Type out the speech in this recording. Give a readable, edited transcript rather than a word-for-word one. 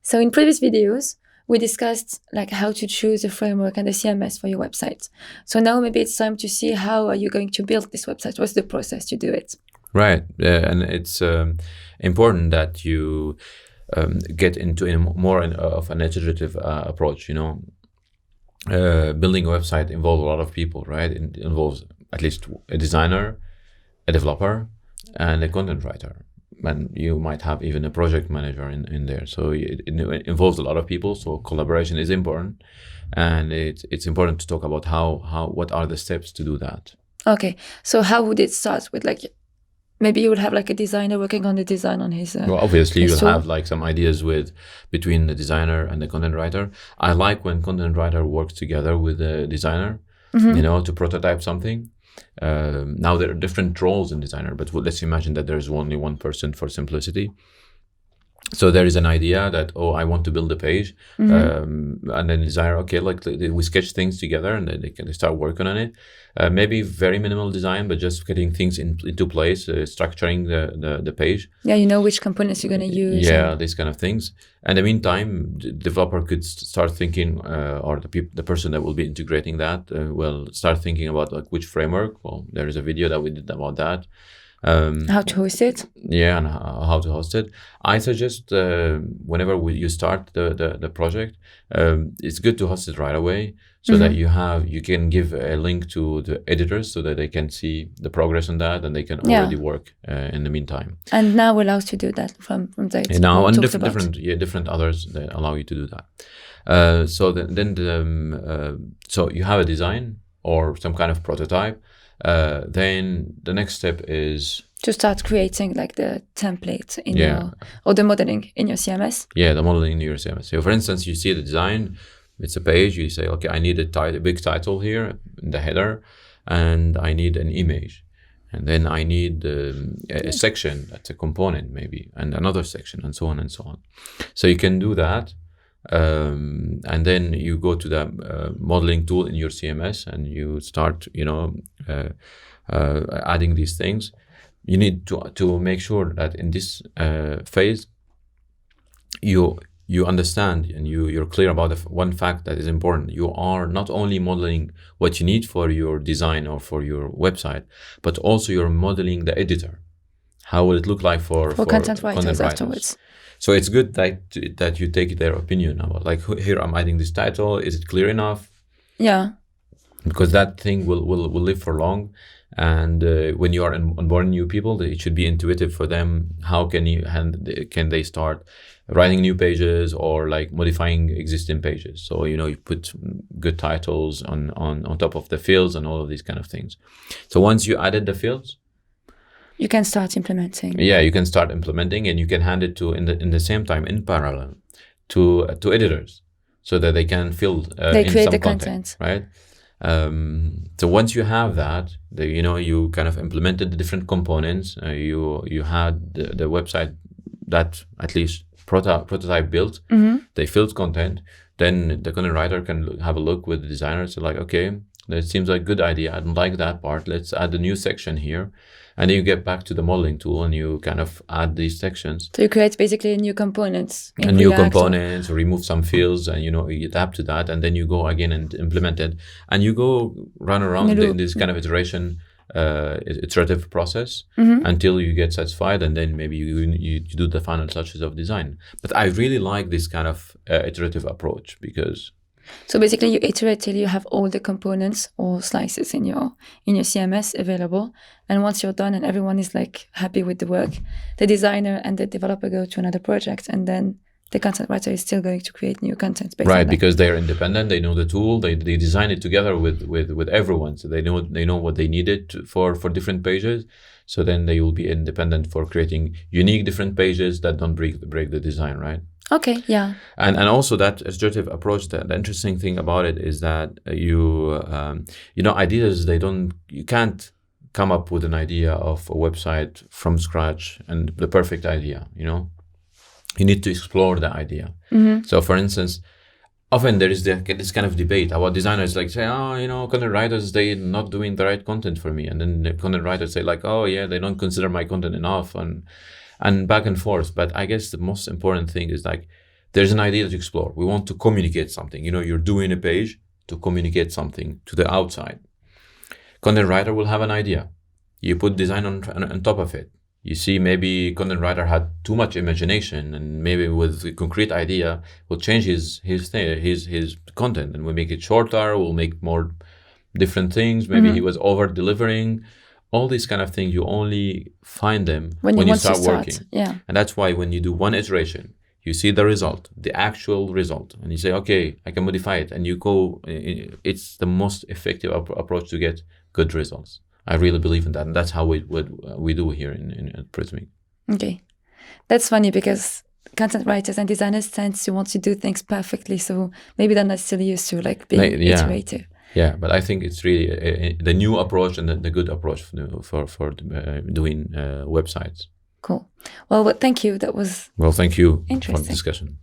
So in previous videos, we discussed like how to choose a framework and the CMS for your website. So now maybe it's time to see how are you going to build this website? What's the process to do it? Right, and it's important that you get into more of an iterative approach. Building a website involves a lot of people, right? It involves at least a designer, a developer, and a content writer. And you might have even a project manager in there. So it involves a lot of people. So collaboration is important, and it's important to talk about what are the steps to do that. Okay, so how would it start with like? Maybe you would have like a designer working on the design on his. Well, obviously you'll have like some ideas between the designer and the content writer. I like when content writer works together with the designer, to prototype something. Now there are different roles in designer, but let's imagine that there's only one person for simplicity. So there is an idea that, I want to build a page, and then the designer, okay, like we sketch things together, and then they start working on it. Maybe very minimal design, but just getting things into place, structuring the page. Yeah, which components you're going to use. Yeah, these kind of things. And in the meantime, the developer could start thinking, or the person that will be integrating that will start thinking about like which framework. Well, there is a video that we did about that. How to host it. Yeah, and how to host it. I suggest whenever you start the project, it's good to host it right away, so that you can give a link to the editors so that they can see the progress on that, and they can already work in the meantime. And now we're allowed to do that from date. And now and different others that allow you to do that. So you have a design or some kind of prototype. Then the next step is to start creating like the template in or the modeling in your CMS. Yeah, the modeling in your CMS. So for instance, you see the design, it's a page, you say, okay, I need a big title here in the header, and I need an image. And then I need a section, that's a component maybe, and another section, and so on and so on. So you can do that. And then you go to the modeling tool in your CMS, and you start, adding these things. You need to make sure that in this phase, you understand and you're clear about one fact that is important. You are not only modeling what you need for your design or for your website, but also you're modeling the editor. How will it look like for content writers afterwards? So it's good that you take their opinion about, like, here I'm adding this title. Is it clear enough? Yeah. Because that thing will live for long. And when you are onboarding new people, it should be intuitive for them. How can they start writing new pages or like modifying existing pages? So, you put good titles on top of the fields and all of these kind of things. So once you added the fields, you can start implementing. Yeah, you can start implementing, and you can hand it to in the same time in parallel to editors, so that they can fill they create the content, right? So once you have that, you kind of implemented the different components. You had the website that at least prototype built. They filled content. Then the content writer can have a look with the designers. So like, okay, that seems like a good idea. I don't like that part. Let's add a new section here. And then you get back to the modeling tool and you kind of add these sections. So you create basically new components. Remove some fields, and you adapt to that, and then you go again and implement it, and you go run around in this kind of iterative process until you get satisfied, and then maybe you do the final touches of design. But I really like this kind of iterative approach, because so basically you iterate till you have all the components or slices in your CMS available, and once you're done and everyone is like happy with the work, the designer and the developer go to another project, and then the content writer is still going to create new content. Right, because they're independent, they know the tool, they design it together with everyone, so they know what they needed for different pages. So then they will be independent for creating unique different pages that don't break the design, right? Okay, yeah. And also that iterative approach, the interesting thing about it is that ideas, you can't come up with an idea of a website from scratch and the perfect idea, you need to explore the idea. So for instance, often there is this kind of debate about designers like say, content writers, they're not doing the right content for me. And then the content writers say like, oh yeah, they don't consider my content enough, and back and forth. But I guess the most important thing is like there's an idea to explore. We want to communicate something. You're doing a page to communicate something to the outside. Content writer will have an idea. You put design on top of it. You see, maybe content writer had too much imagination, and maybe with a concrete idea, we'll change his content, and we'll make it shorter. We'll make more different things. Maybe he was over delivering. All these kind of things, you only find them when you start working. Yeah. And that's why when you do one iteration, you see the result, the actual result, and you say, okay, I can modify it, and you go. It's the most effective approach to get good results. I really believe in that, and that's how we do here in Prismic. Okay, that's funny because content writers and designers tend to want to do things perfectly, so maybe they're not still used to being iterative. Yeah, but I think it's really the new approach and the good approach for doing websites. Cool. Well, thank you. That was thank you for the interesting discussion.